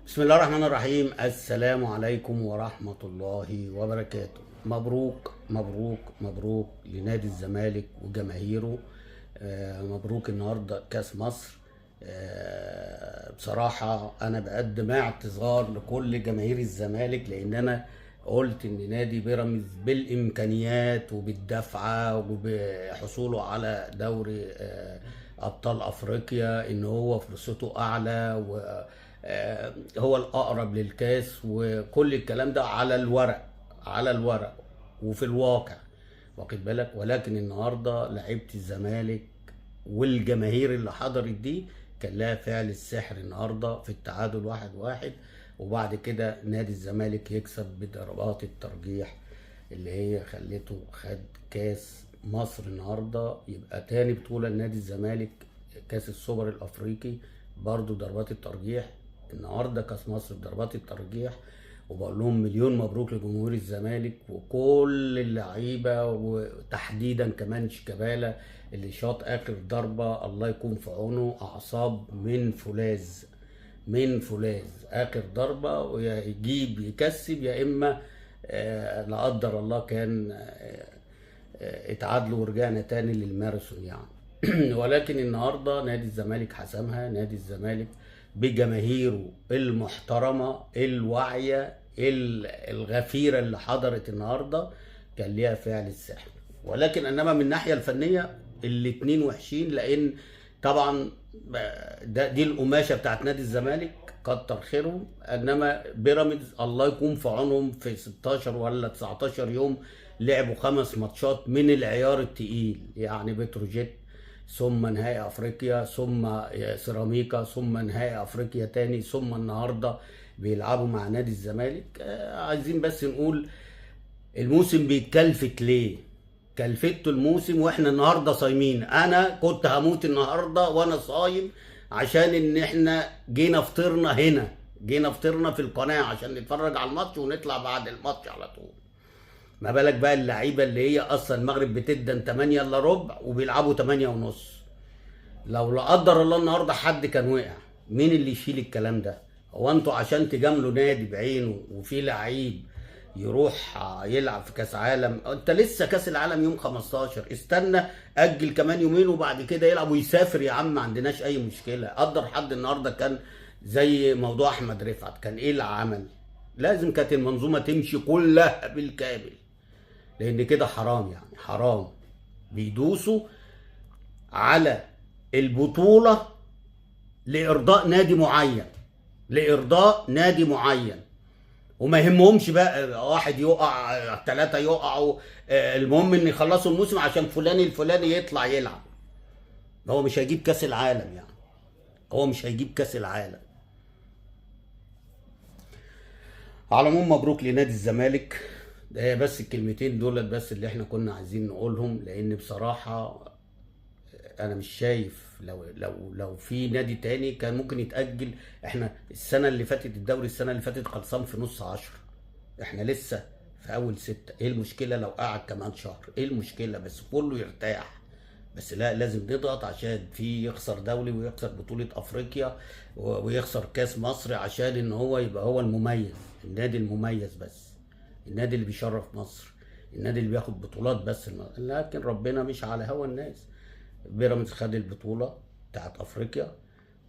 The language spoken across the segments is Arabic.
بسم الله الرحمن الرحيم. السلام عليكم ورحمة الله وبركاته. مبروك مبروك مبروك لنادي الزمالك وجماهيره. مبروك النهارده كاس مصر. بصراحة أنا بقدم اعتذار لكل جماهير الزمالك، لأن أنا قلت إن نادي بيراميدز بالإمكانيات وبالدفعة وبحصوله على دوري أبطال أفريقيا إن هو فرصته أعلى هو الأقرب للكاس، وكل الكلام ده على الورق وفي الواقع، واخد بالك. ولكن النهارده لعيبة الزمالك والجماهير اللي حضرت دي كان لها فعل السحر النهارده في التعادل 1-1، وبعد كده نادي الزمالك يكسب بضربات الترجيح اللي هي خلته خد كاس مصر النهارده، يبقى تاني بطولة لنادي الزمالك. كاس السوبر الافريقي برضو ضربات الترجيح، النهارده كاس مصر بضربات الترجيح. وبقول لهم مليون مبروك لجمهور الزمالك وكل اللعيبه، وتحديدا كمان شيكابالا اللي شاط اخر ضربه، الله يكون في عونه، اعصاب من فولاذ اخر ضربه، ويا يجيب يكسب يا اما لا قدر الله كان اتعادلوا ورجعنا تاني للماراثون يعني. ولكن النهارده نادي الزمالك حسمها. نادي الزمالك بجماهيره المحترمه الواعيه الغفيره اللي حضرت النهارده كان ليها فعل السحر. ولكن انما من الناحيه الفنيه الاتنين وحشين، لان طبعا دي القماشه بتاعت نادي الزمالك كتر خيرهم، انما بيراميدز الله يكون في عونهم، في 16 ولا 19 يوم لعبوا 5 ماتشات من العيار التقيل، يعني بتروجيت، ثم نهائي افريقيا، ثم سيراميكا، ثم نهائي افريقيا تاني، ثم النهارده بيلعبوا مع نادي الزمالك. عايزين بس نقول الموسم بيتكلفت ليه؟ كلفته الموسم واحنا النهارده صايمين. انا كنت هموت النهارده وانا صايم عشان ان احنا جينا فطرنا في القناه عشان نتفرج على الماتش ونطلع بعد الماتش على طول. ما بالك بقى اللعيبه اللي هي اصلا المغرب بتدن 8 الا ربع وبيلعبوا 8 ونص. لو لا قدر الله النهارده حد كان وقع، مين اللي يشيل الكلام ده؟ هو انتوا عشان تجاملوا نادي بعينه وفي لعيب يروح يلعب في كاس عالم؟ انت لسه كاس العالم يوم 15، استنى اجل كمان يومين وبعد كده يلعب ويسافر يا عم، ما عندناش اي مشكله. قدر حد النهارده كان زي موضوع احمد رفعت، كان ايه اللي عمل؟ لازم كانت المنظومه تمشي كلها بالكامل، لان كده حرام، يعني حرام بيدوسوا على البطولة لإرضاء نادي معين، وما يهمهمش بقى واحد يقع 3 يقعوا، المهم ان يخلصوا الموسم عشان فلان الفلاني يطلع يلعب. هو مش هيجيب كاس العالم، يعني هو مش هيجيب كاس العالم. على العموم مبروك لنادي الزمالك. ده بس الكلمتين دولت بس اللي احنا كنا عايزين نقولهم، لان بصراحة انا مش شايف لو في نادي تاني كان ممكن يتأجل. احنا السنة اللي فاتت الدوري السنة اللي فاتت خلصان في نص 10، احنا لسه في اول 6. ايه المشكلة لو قعد كمان شهر؟ ايه المشكلة؟ بس كله يرتاح. بس لا، لازم نضغط عشان في يخسر دولي ويخسر بطولة افريقيا ويخسر كاس مصر، عشان ان هو يبقى هو المميز، النادي المميز، بس النادي اللي بيشرف مصر، النادي اللي بياخد بطولات بس. لكن ربنا مش على هوا الناس. بيراميدز خد البطولة بتاعت افريقيا،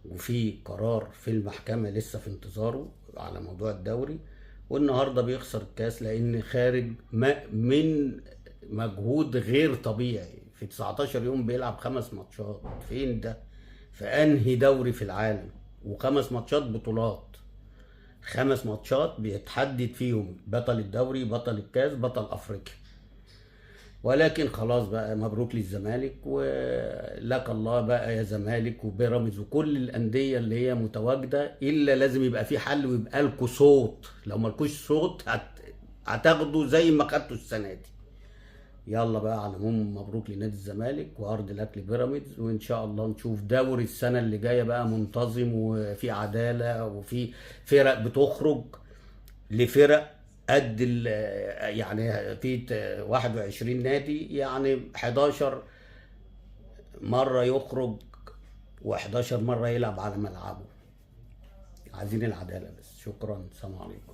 وفي قرار في المحكمة لسه في انتظاره على موضوع الدوري، والنهاردة بيخسر الكاس لان خارج من مجهود غير طبيعي. في 19 يوم بيلعب 5 ماتشات، فين ده؟ في انهي دوري في العالم؟ و5 ماتشات بطولات، 5 ماتشات بيتحدد فيهم بطل الدوري، بطل الكاس، بطل افريقيا. ولكن خلاص بقى مبروك للزمالك، ولك الله بقى يا زمالك وبيراميدز وكل الانديه اللي هي متواجده، الا لازم يبقى في حل ويبقى لكم صوت. لو مالكوش صوت هتاخدوا زي ما خدتوا السنه دي. يلا بقى، على العموم مبروك لنادي الزمالك وارض الاكل بيراميدز، وان شاء الله نشوف دوري السنه اللي جايه بقى منتظم وفي عداله، وفي فرق بتخرج لفرق قد يعني في 21 نادي، يعني 11 مرة يخرج و11 مرة يلعب على ملعبه. عايزين العدالة بس. شكرا، سلام عليكم.